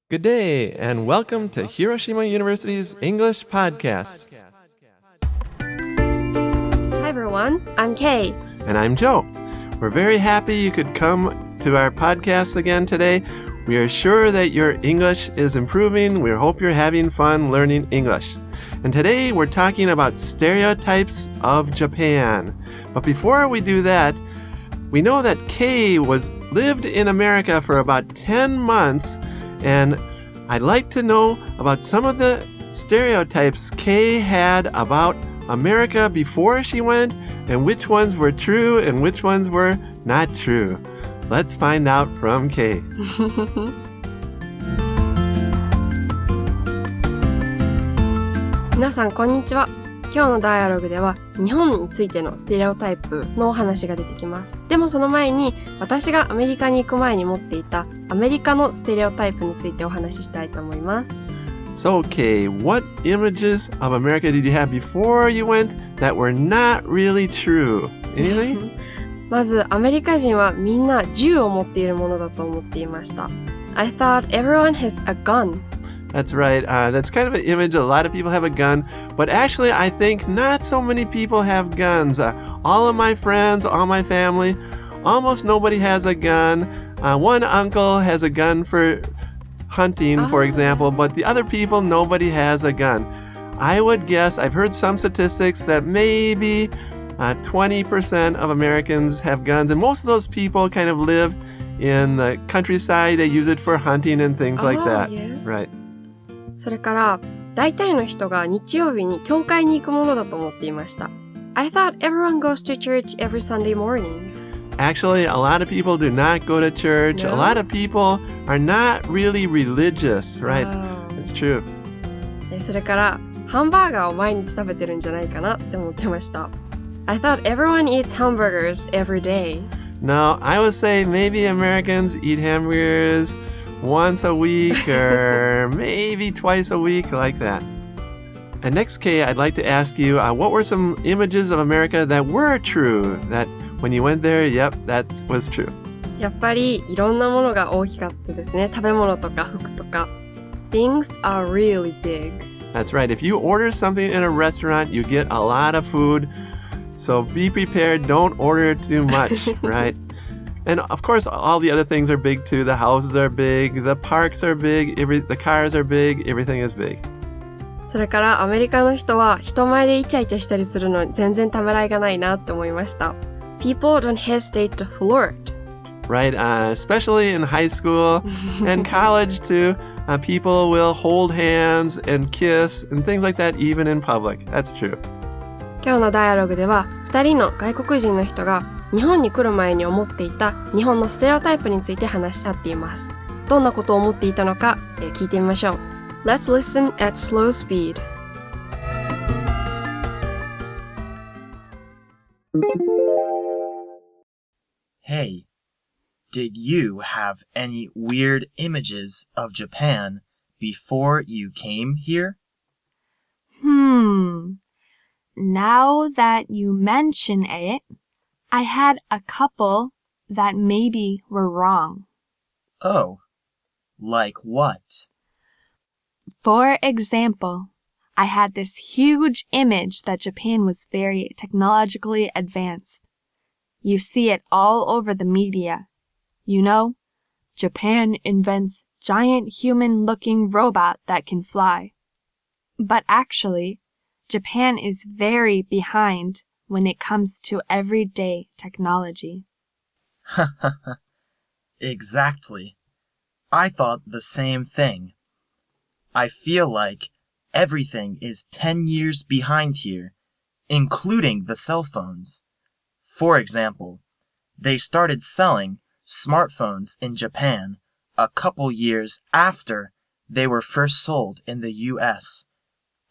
Good day, and welcome to Hiroshima University's English Podcast. Hi everyone, I'm Kay. And I'm Joe. We're very happy you could come to our podcast again today. We are sure that your English is improving. We hope you're having fun learning English. And today we're talking about stereotypes of Japan. But before we do that, we know that Kay lived in America for about 10 months, and I'd like to know about some of the stereotypes Kay had about America before she went, and which ones were true and which ones were not true. Let's find out from Kay. 皆さんこんにちは。今日のダイアログでは日本についてのステレオタイプのお話が出てきます。でもその前に私がアメリカに行く前に持っていたアメリカのステレオタイプについてお話ししたいと思います。So, Kay, what images of America did you have before you went that were not really true? Anything? まずアメリカ人はみんな銃を持っているものだと思っていました。I thought everyone has a gun.That's right. That's kind of an image. A lot of people have a gun. But actually, I think not so many people have guns. All of my friends, all my family, almost nobody has a gun. One uncle has a gun for hunting, for example. But the other people, nobody has a gun. I would guess, I've heard some statistics that maybe 20% of Americans have guns. And most of those people kind of live in the countryside. They use it for hunting and things like that. Yes. Right.それから大体の人が日曜日に教会に行くものだと思っていました。I thought everyone goes to church every Sunday morning. Actually, a lot of people do not go to church. No? A lot of people are not really religious, right? It's true. それからハンバーガーを毎日食べてるんじゃないかなって思ってました。I thought everyone eats hamburgers every day. No, I would say maybe Americans eat hamburgers once a week or maybe twice a week, like that. And next, Kay, I'd like to ask you, what were some images of America that were true? That when you went there, yep, that was true. やっぱりいろんなものが大きかったですね。食べ物とか服とか。Things are really big. That's right. If you order something in a restaurant, you get a lot of food. So be prepared. Don't order too much, right? And of course, all the other things are big too. The houses are big, the parks are big, the cars are big, everything is big. それからアメリカの人は人前でイチャイチャしたりするのに全然ためらいがないなって思いました。People don't hesitate to flirt. Right, especially in high school and college too. People will hold hands and kiss and things like that even in public. That's true. 今日のダイアログでは2人の外国人の人が日本に来る前に思っていた日本のステレオタイプについて話し合っています。どんなことを思っていたのか、聞いてみましょう。Let's listen at slow speed. Hey, did you have any weird images of Japan before you came here? Now that you mention it,I had a couple that maybe were wrong. Oh, like what? For example, I had this huge image that Japan was very technologically advanced. You see it all over the media. You know, Japan invents giant human-looking robot that can fly. But actually, Japan is very behind.when it comes to everyday technology. Exactly. I thought the same thing. I feel like everything is 10 years behind here, including the cell phones. For example, they started selling smartphones in Japan a couple years after they were first sold in the US.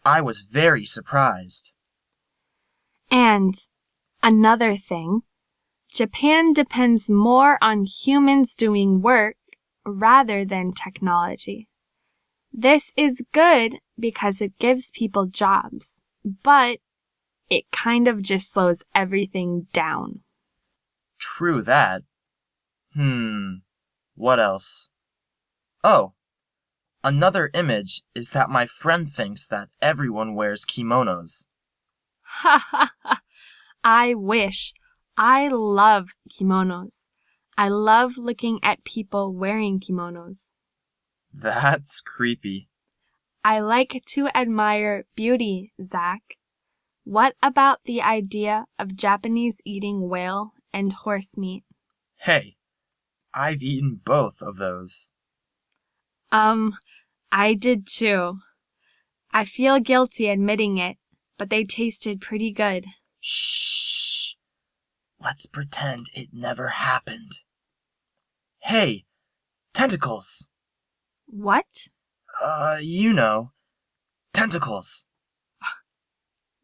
I was very surprised.And another thing, Japan depends more on humans doing work rather than technology. This is good because it gives people jobs, but it kind of just slows everything down. True that. What else? Oh, Another image is that my friend thinks that everyone wears kimonos. Ha ha ha. I wish. I love kimonos. I love looking at people wearing kimonos. That's creepy. I like to admire beauty, Zach. What about the idea of Japanese eating whale and horse meat? Hey, I've eaten both of those. I did too. I feel guilty admitting it, but they tasted pretty good. Shh. Let's pretend it never happened. Hey, tentacles. What? You know, tentacles.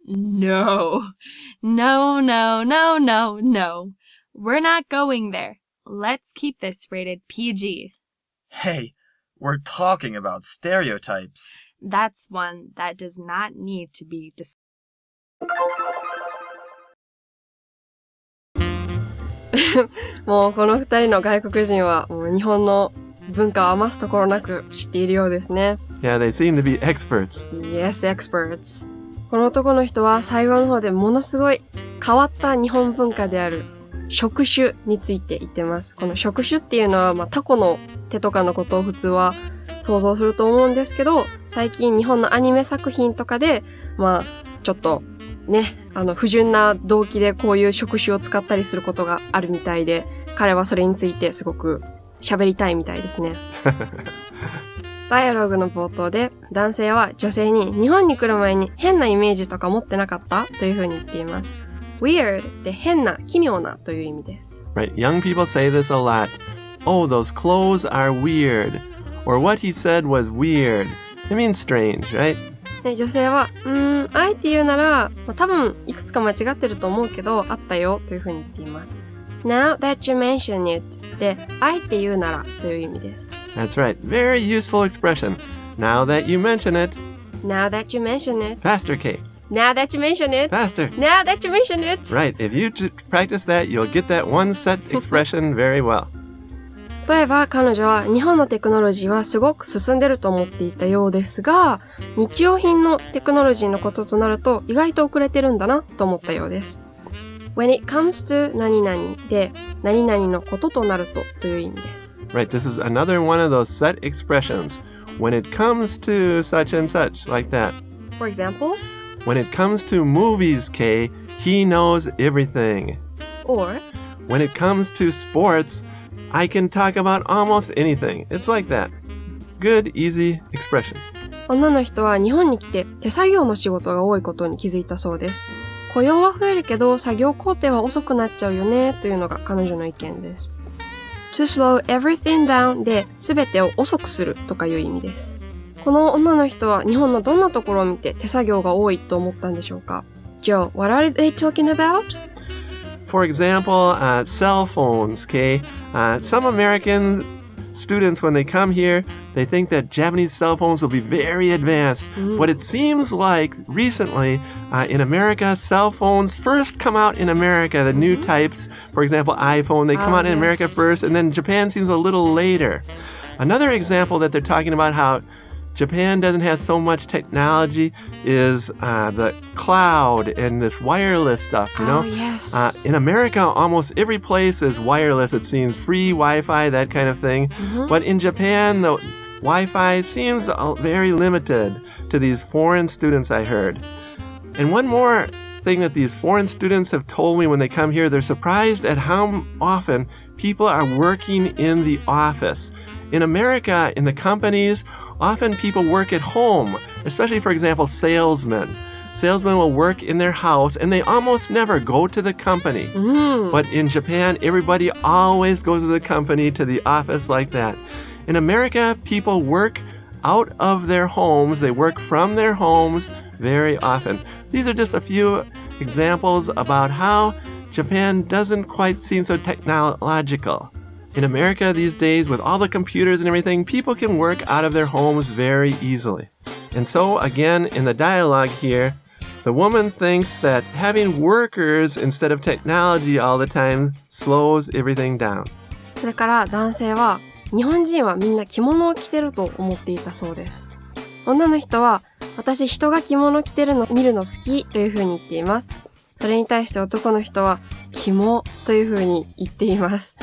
No. No, no, no, no, no. We're not going there. Let's keep this rated PG. Hey, we're talking about stereotypes. That's one that does not need to be discussed. もうこの二人の外国人はもう日本の文化を余すところなく知っているようですね。Yeah, they seem to be experts. Yes, experts. この男の人は最後の方でものすごい変わった日本文化である触手について言ってます。この触手っていうのは、タコの手とかのことを普通は想像すると思うんですけど、最近日本のアニメ作品とかで、ちょっとね、不純な動機でこういう触手を使ったりすることがあるみたいで、彼はそれについてすごく喋りたいみたいですね。ダイアログの冒頭で男性は女性に日本に来る前に変なイメージとか持ってなかったというふうに言っています。weird で変な、奇妙なという意味です。Right, young people say this a lot. Oh, those clothes are weird. Or what he said was weird. It means strange, right? で女性は、あえて言うなら、多分いくつか間違ってると思うけど、あったよというふうに言っています。Now that you mention it で、あえて言うならという意味です。That's right. Very useful expression. Now that you mention it. Now that you mention it. Faster, Kate. Now that you mention it. Faster. Now that you mention it. Right. If you practice that, you'll get that one set expression very well. 例えば彼女は日本のテクノロジーはすごく進んでると思っていたようですが、日用品のテクノロジーのこととなると意外と遅れてるんだなと思ったようです。When it comes to 何々で何々のこととなるという意味です。Right. This is another one of those set expressions. When it comes to such and such, like that. For example? When it comes to movies, Kay, he knows everything. Or? When it comes to sports, I can talk about almost anything. It's like that. Good, easy expression. 女の人は日本に来て手作業の仕事が多いことに気づいたそうです。雇用は増えるけど作業工程は遅くなっちゃうよねというのが彼女の意見です。To slow everything down で全てを遅くするとかいう意味です。この女の人は日本のどんなところを見て手作業が多いと思ったんでしょうか？ Joe, what are they talking about?For example, cell phones, okay? Some American students, when they come here, they think that Japanese cell phones will be very advanced. What it seems like recently, in America, cell phones first come out in America, the new types. For example, iPhone, they come out in America first, and then Japan seems a little later. Another example that they're talking about how Japan doesn't have so much technology is the cloud and this wireless stuff, you know? Oh, yes. In America, almost every place is wireless, it seems. Free Wi-Fi, that kind of thing. But in Japan, the Wi-Fi seems very limited to these foreign students, I heard. And one more thing that these foreign students have told me when they come here, they're surprised at how often people are working in the office. In America, in the companies, often people work at home, especially, for example, salesmen. Salesmen will work in their house and they almost never go to the company. But in Japan, everybody always goes to the company, to the office like that. In America, people work out of their homes. They work from their homes very often. These are just a few examples about how Japan doesn't quite seem so technological.In America these days, with all the computers and everything, people can work out of their homes very easily. And so, again, in the dialogue here, the woman thinks that having workers instead of technology all the time slows everything down. それから男性は日本人はみんな着物を着てると思っていたそうです。女の人は、私人が着物着てるの見るの好きというふうに言っています。それに対して男の人は、キモというふうに言っています。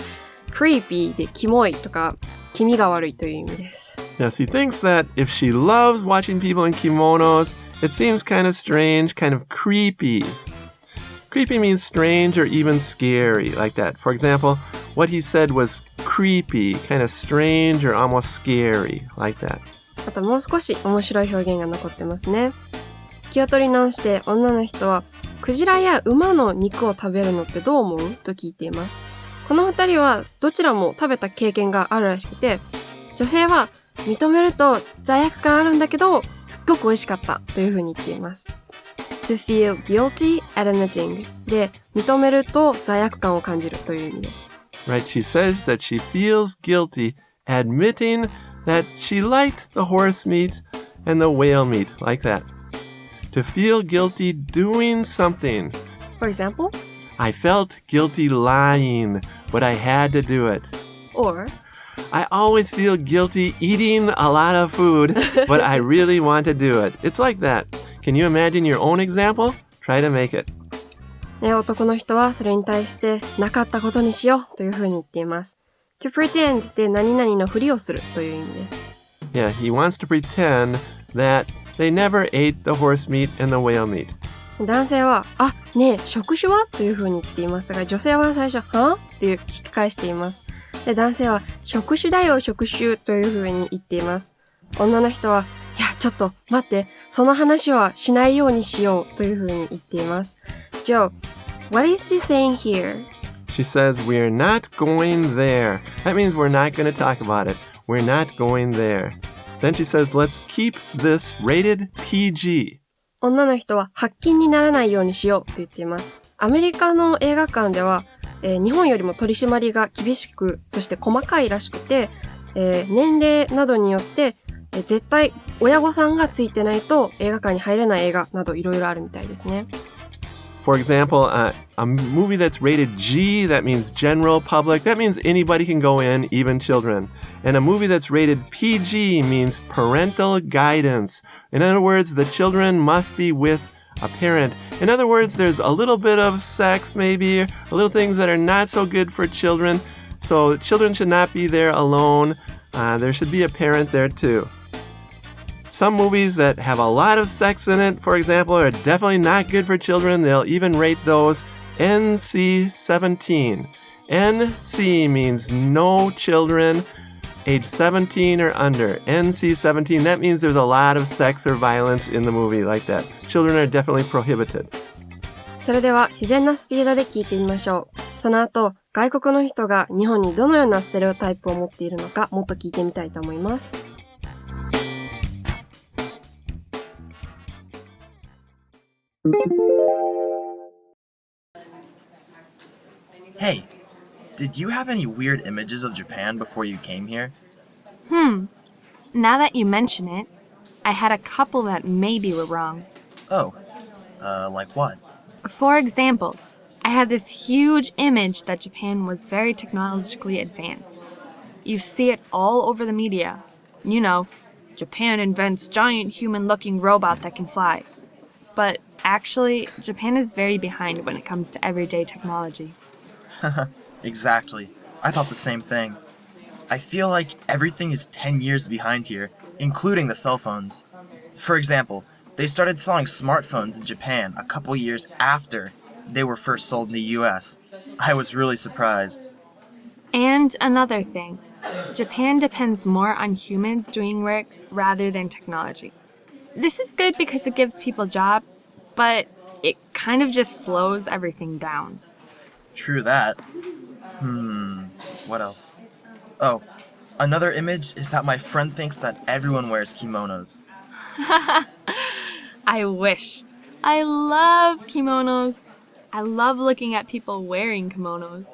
creepy でキモいとか、気味が悪いという意味です。Yes, he thinks that if she loves watching people in kimonos, it seems kind of strange, kind of creepy. Creepy means strange or even scary, like that. For example, what he said was creepy, kind of strange or almost scary, like that. あともう少し面白い表現が残ってますね。気を取り直して女の人は、クジラや馬の肉を食べるのってどう思うと聞いています。この二人はどちらも食べた経験があるらしくて、女性は認めると罪悪感あるんだけど、すっごく美味しかったというふうに言っています。To feel guilty admitting で、認めると罪悪感を感じるという意味です。Right, she says that she feels guilty admitting that she liked the horse meat and the whale meat, like that. To feel guilty doing something. For example? I felt guilty lying, but I had to do it. Or? I always feel guilty eating a lot of food, but I really want to do it. It's like that. Can you imagine your own example? Try to make it. 男の人はそれに対してなかったことにしようというふうに言っています。To pretend で何々のふりをするという意味です。Yeah, he wants to pretend that they never ate the horse meat and the whale meat. 男性は、あ、ねえ、職種はというふうに言っていますが、女性は最初、はっていう聞き返しています。で、男性は、職種だよ、職種というふうに言っています。女の人は、いや、ちょっと待って、その話はしないようにしようというふうに言っています。Joe, what is she saying here? She says, we're not going there. That means we're not going to talk about it. We're not going there. Then she says, let's keep this rated PG. 女の人は発禁にならないようにしようと言っています。アメリカの映画館では、日本よりも取り締まりが厳しく、そして細かいらしくて、年齢などによって、絶対親御さんがついてないと映画館に入れない映画などいろいろあるみたいですね。For example, a movie that's rated G, that means general public. That means anybody can go in, even children. And a movie that's rated PG means parental guidance. In other words, the children must be with a parent. In other words, there's a little bit of sex maybe, a little things that are not so good for children. So children should not be there alone. There should be a parent there too. Some movies that have a lot of sex in it, for example, are definitely not good for children. They'll even rate those NC-17. NC means no children, age 17 or under. NC-17, that means there's a lot of sex or violence in the movie like that. Children are definitely prohibited. それでは自然なスピードで聞いてみましょう。その後、外国の人が日本にどのようなステレオタイプを持っているのかもっと聞いてみたいと思います。Hey, did you have any weird images of Japan before you came here? Now that you mention it, I had a couple that maybe were wrong. Oh, like what? For example, I had this huge image that Japan was very technologically advanced. You see it all over the media. You know, Japan invents giant human-looking robot that can fly. But actually, Japan is very behind when it comes to everyday technology. Exactly. I thought the same thing. I feel like everything is 10 years behind here, including the cell phones. For example, they started selling smartphones in Japan a couple years after they were first sold in the US. I was really surprised. And another thing, Japan depends more on humans doing work rather than technology. This is good because it gives people jobs, but it kind of just slows everything down. True that. What else? Oh, another image is that my friend thinks that everyone wears kimonos. I wish. I love kimonos. I love looking at people wearing kimonos.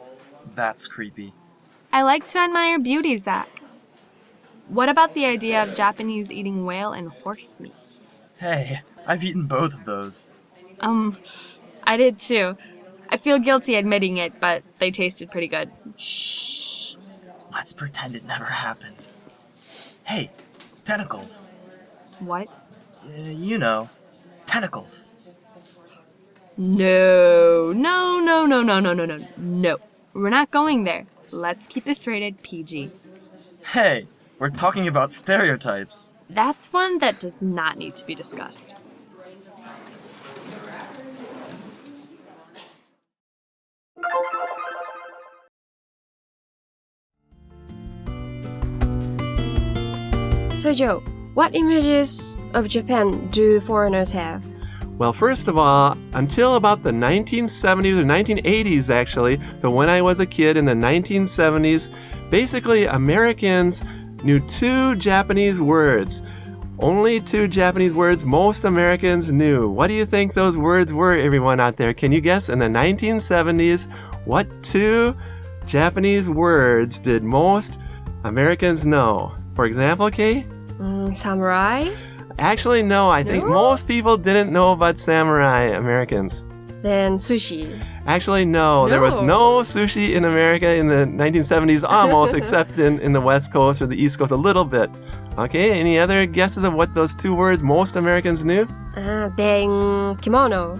That's creepy. I like to admire beauty, Zach. What about the idea of Japanese eating whale and horse meat? Hey, I've eaten both of those. I did too. I feel guilty admitting it, but they tasted pretty good. Shh. Let's pretend it never happened. Hey, tentacles. What? You know, tentacles. No. We're not going there. Let's keep this rated PG. Hey, we're talking about stereotypes. That's one that does not need to be discussed. So Joe, what images of Japan do foreigners have? Well, first of all, until about the 1970s or 1980s, actually, so when I was a kid in the 1970s, basically Americans knew 2 Japanese words. Only 2 Japanese words most Americans knew. What do you think those words were, everyone out there? Can you guess in the 1970s what 2 Japanese words did most Americans know? For example, Kay? Samurai? Actually, no. I think most people didn't know about samurai Americans. Then sushi. Actually, no. There was no sushi in America in the 1970s almost, except in the West Coast or the East Coast a little bit. Okay, any other guesses of what those 2 words most Americans knew? Then kimono.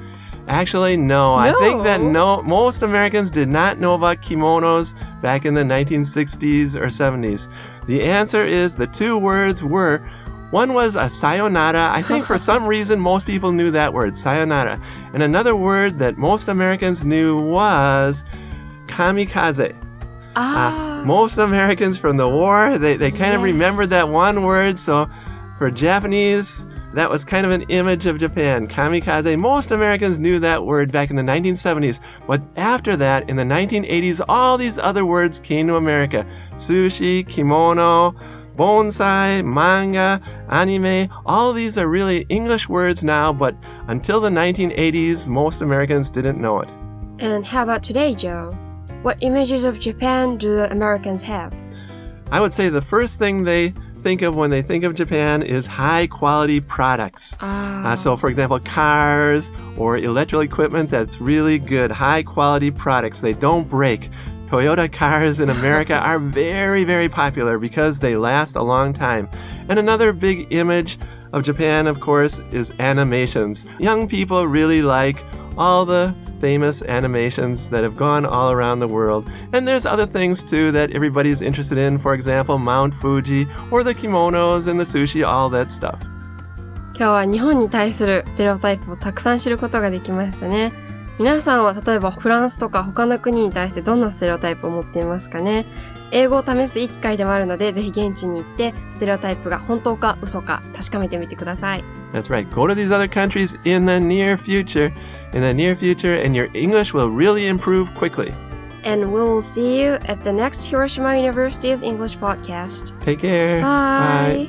Actually, no. I think that most Americans did not know about kimonos back in the 1960s or 70s. The answer is the 2 words were, one was a sayonara. I think for some reason most people knew that word, sayonara. And another word that most Americans knew was kamikaze. Most Americans from the war, they kind of remembered that one word. So for Japanese, that was kind of an image of Japan, kamikaze. Most Americans knew that word back in the 1970s. But after that, in the 1980s, all these other words came to America. Sushi, kimono, bonsai, manga, anime, all of these are really English words now, but until the 1980s, most Americans didn't know it. And how about today, Joe? What images of Japan do Americans have? I would say the first thing they think of when they think of Japan is high quality products. So for example, cars or electrical equipment that's really good, high quality products. They don't break. Toyota cars in America are very, very popular because they last a long time. And another big image of Japan, of course, is animations. Young people really like all the famous animations that have gone all around the world. And there's other things too that everybody's interested in. For example, Mount Fuji or the kimonos and the sushi, all that stuff. 今日は日本に対するステレオタイプをたくさん知ることができましたね。皆さんは例えばフランスとか他の国に対してどんなステレオタイプを持っていますかね。英語を試すいい機会でもあるので、ぜひ現地に行ってステレオタイプが本当か嘘か確かめてみてください。That's right. Go to these other countries in the near future. And your English will really improve quickly. And we'll see you at the next Hiroshima University's English podcast. Take care. Bye.